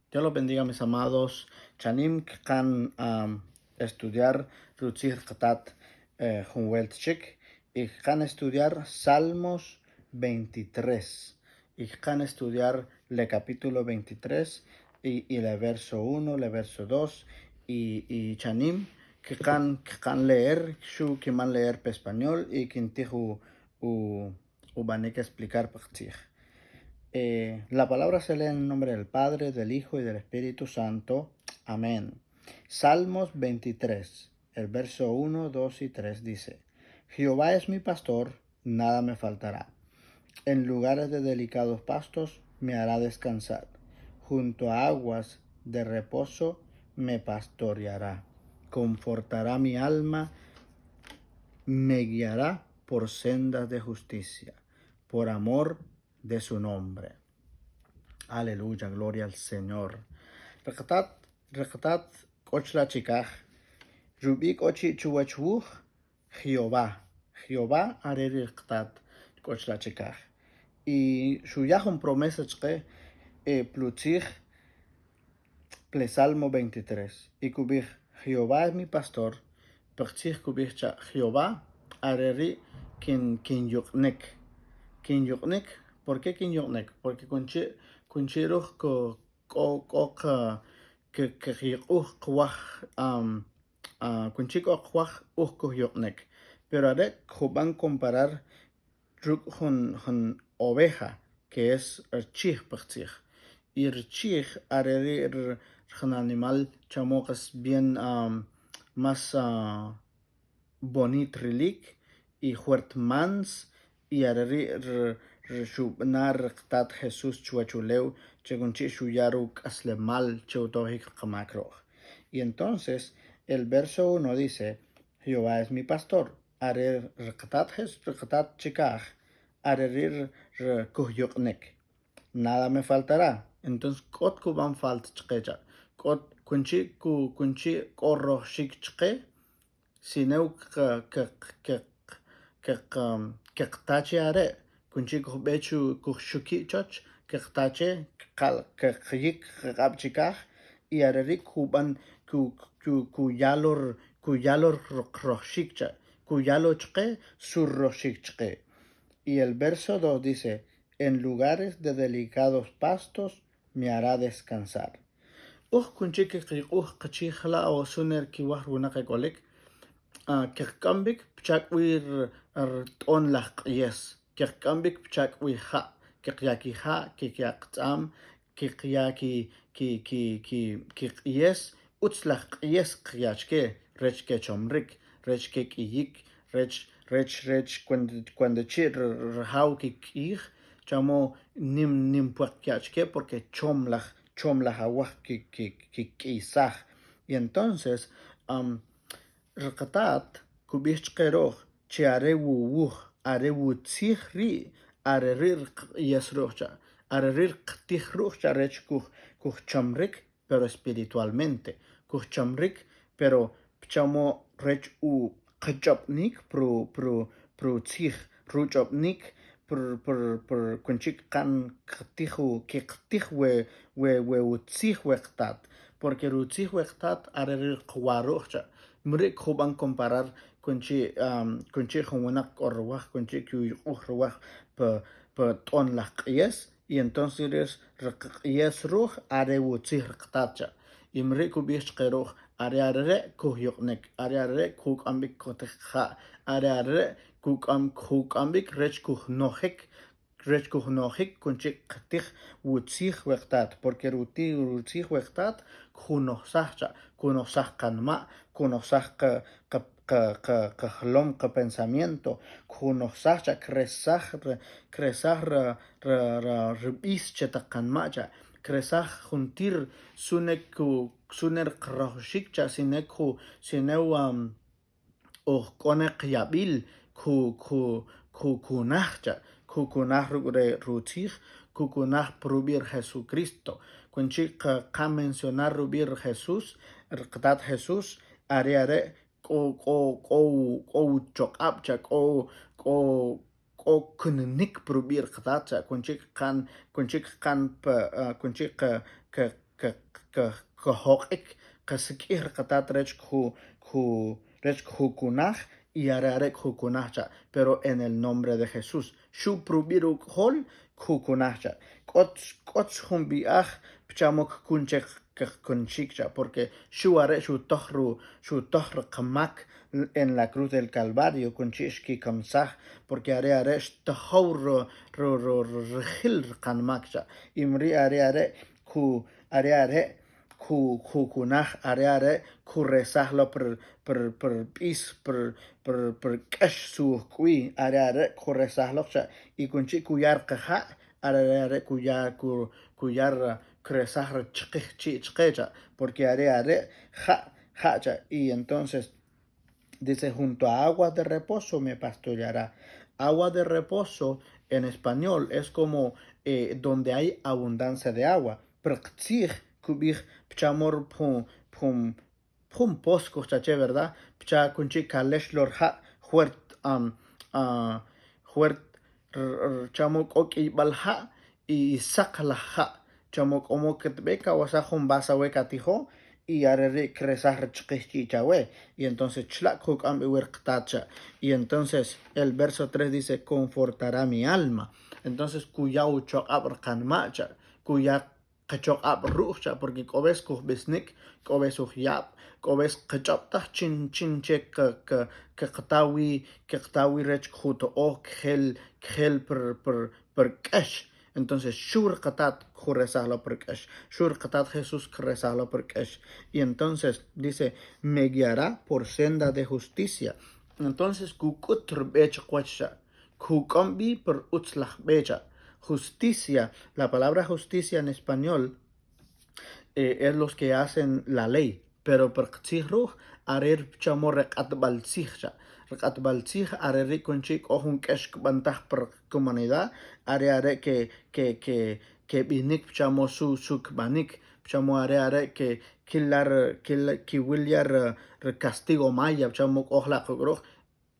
Dios los bendiga, mis amados. Chanim kan estudiar Rutzir Katat Junwelt Chik y kan estudiar Salmos 23. Y kan estudiar el capítulo 23 y el verso 1, el verso 2 y Chanim que kan leer, shu que man leer para español y que tihu u van a explicar para ti. La palabra se lee en el nombre del Padre, del Hijo y del Espíritu Santo. Amén. Salmos 23, el verso 1, 2 y 3 dice: Jehová es mi pastor, nada me faltará. En lugares de delicados pastos me hará descansar. Junto a aguas de reposo me pastoreará. Confortará mi alma, me guiará por sendas de justicia, por amor de su nombre. Aleluya, gloria al Señor. Rekatat kochla chikaj. Rubik ochi chuachuj. Jehová. Jehová are rekatat kochla chikaj. Y shuyahon promesa chke plutzij plesalmo 23. Y kubij Jehová es mi pastor. Perchij kubij cha Jehová areri kin yuknek. Kin yuknek. ¿Por qué kin yuknek? Porque kunchiruj que kwaj kunchik kwaj yuknek. Pero ahora van a comparar con oveja, que es chij perchij. Y el chij es un animal chamocas bien más bonito relic y huertmans y shubnar tat Jesús chuachuleu chegunchi shuyaru aslemal cheutohik kamakro. Y entonces el verso 1 dice: Jehová es mi pastor, are rekatat chikaj, are kuhyoknek, nada me faltará. Entonces kot kuban falt chkecha, kot kunchi korro shik chke, sineu kektache are, kunchi kubechu kushuki choch, kektache kayik kapchikaj, y arerik kuban kuyalor roshikcha, kuyalo chke sur roshikchke. Y el verso 2 dice: en lugares de delicados pastos me hará descansar. Kunchi kachijla o suner kiwah runake kolik. Kerkambik pchakwir ton lach yes. Kerkambik pchakwi ha. Kekyaki ha, kekyaktam, kekyaki yes. Utzlach yes kyachke. Rech ke chomrik, rech ke kiyik, rech cuando chir rhau kikij. Chamo nim puakyachke porque chomlach awah kikisaj. Y entonces, rekatat kubich keroj che arewu tzihri arerir yesrocha arerir ktihrocha rech kuch chamrik pero espiritualmente kuch chamrik pero pchamo rech u kachopnik pro tzih ruchopnik per kunchik kan ktihu que we utzih wektat porque rutzih wektat arerir kwarocha. Mrik huban comparar kunchi hunak orwaj kunchi urwaj pa ton las qiyes y entonces qiyes ruj are wutzih qtacha y mrik ubish qeruj are kuhyoknek are kukambik kotekha are kukambik rech kuhnojik kunchi qtih wutzih wektat porque rutzih wektat kunosah kanma kunosah kahlom pensamiento kunosah kresah rbis chetakanmacha kresah juntir suner kroshikcha sineu konek yabil kunahcha kunah rutzih kukunah prubir Jesucristo kunchi ka mencionar rubir Jesús rqtat Jesús are ko chokapcha ko kunnik prubir qtatcha kunchi kan hoq'ik qasq'ij rqatat rech jukunaj y are jukunajcha, pero en el nombre de Jesús. Shu prubiru hol jukunajcha. Kots humbiaj pchamok kunchek kunchikcha, porque shu are shu tohru kamak en la cruz del Calvario kunchishki kamsaj, porque are tahor regil kanmakcha. Imri are kunaj are kurresahlo per pis per kash su kui are kurresahlo y kunchi kuyar kaha are kuyar kresah chiqecha, porque are ja y entonces dice, junto a aguas de reposo me pastoreará. Agua de reposo en español es como donde hay abundancia de agua. Prqtzij kubij pchamor pum posco chache, ¿verdad? Pcha kunchi kalesh lorja huert chamok oki balja y sakalaja chamok omo ketbeka wasajum basa weka tijo y arere cresar chqichichawe y entonces chlakuk ambiwerqtacha y entonces el verso 3 dice confortará mi alma. Entonces kuyau choqab kanmacha kuya qachokab rucha, porque kobes besnik kobes yap kobes qachapta chin che qtawi rech khuto o khel per kash. Entonces, shur qatat rezarlo por cash. Shur qatat Jesús rezarlo por cash. Y entonces dice, me guiará por senda de justicia. Entonces, kukutr bech kwacha. Kukambi por utzlach becha. Justicia, la palabra justicia en español es los que hacen la ley. Pero per tzihruj arer chamorek atbalzihcha. Atbalzih arer conchik ohun keshk bantah per comunidad are que binik chamo suk banik chamo are que que williar castigo maya chamo ohla groh.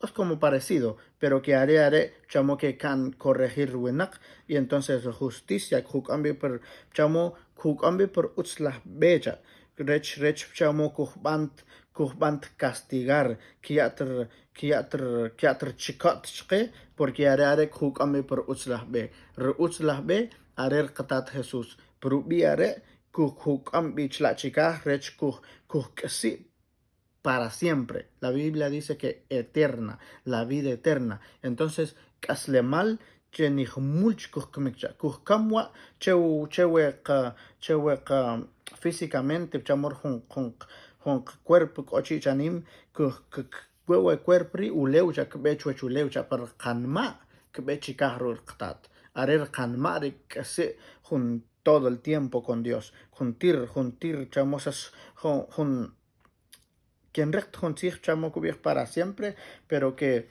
Es como parecido, pero que are chamo que can corregir winak y entonces justicia kukambi per chamo kukambi per utzlah becha rech chamo kuhbant castigar kiatr chikot chke porque are kukambi per utzlah be are qatat Jesús prubi are kukambi chlachika rech kasi para siempre. La Biblia dice que eterna, la vida eterna. Entonces, kaslemal chenih mulch kuhkamwa chewe físicamente chamor hun cuerpo cochichanim kuwe cuerpri uleucha kbechu chuleucha par kanma kbechikahru qtat. Arer kanma kase hun todo el tiempo con Dios. Juntir chamosas quien recto consig chamo cubierto para siempre, pero que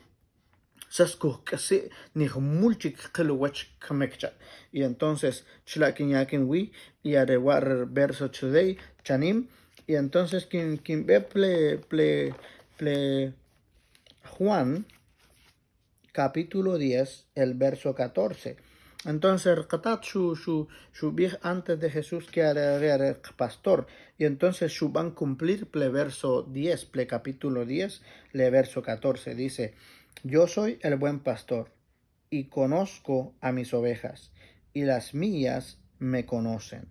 sasku casi ni mulchik kilowach kamekcha. Y entonces chlakin yakin wi y arewar verso today chanim. Y entonces quien ve ple Juan capítulo 10 el verso 14. Entonces, su vieja antes de Jesús que era pastor. Y entonces su van cumplir ple verso 10, ple capítulo 10, le verso 14. Dice, yo soy el buen pastor y conozco a mis ovejas y las mías me conocen.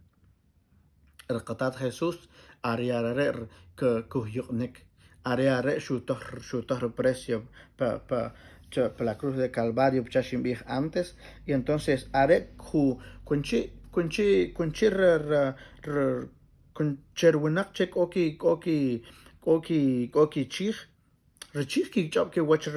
El Jesús ariarer que kuhyuknik ariare su tor precio pa la cruz de Calvario antes y entonces are kuncherwinakchek oki chich rechich ki job que watch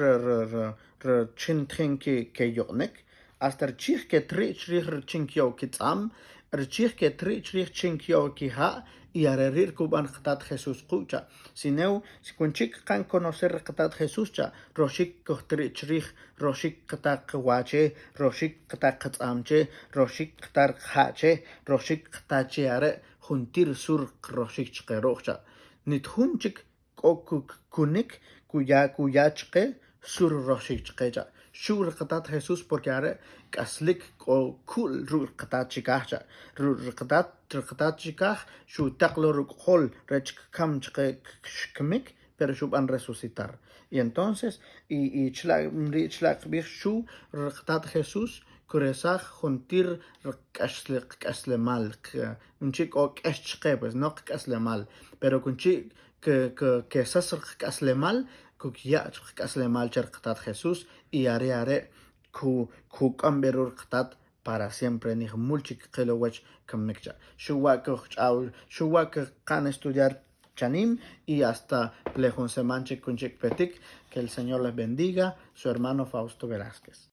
chin que yoknek hasta chich que trich chinkyo kitsam rechich que trich chinkyo ki ha y arerir kuban qtat Jesús kucha. Si neu, si kunchik kan conocer qtat Jesús cha, roshik kohtrich roshik qta qwache, roshik qta qamche, roshik qtar qhache, roshik qtache are, juntir sur roshik chqerocha. Nit hunchik kunik kuyachke sur roshik chqecha. Shur qtat Jesús porque are kaslik o kul rur qtat chikacha. Rur qtat trqtat chikaj shu taqlo ruk'jol rech kam chqekmik pero shu van resucitar. Y entonces y chlak bih shu rqtat Jesús kuresaj juntir q'aslemal unchik o k'ex chqe pues no q'aslemal pero kunchik que sas q'aslemal kukya q'aslemal cherqtat Jesús y are ku kamberur qtat para siempre ni mulchik qilowach kamikcha shuwa kan estudiar chanim y hasta plejun semanchik kunchik petik que el Señor les bendiga su hermano Fausto Velázquez.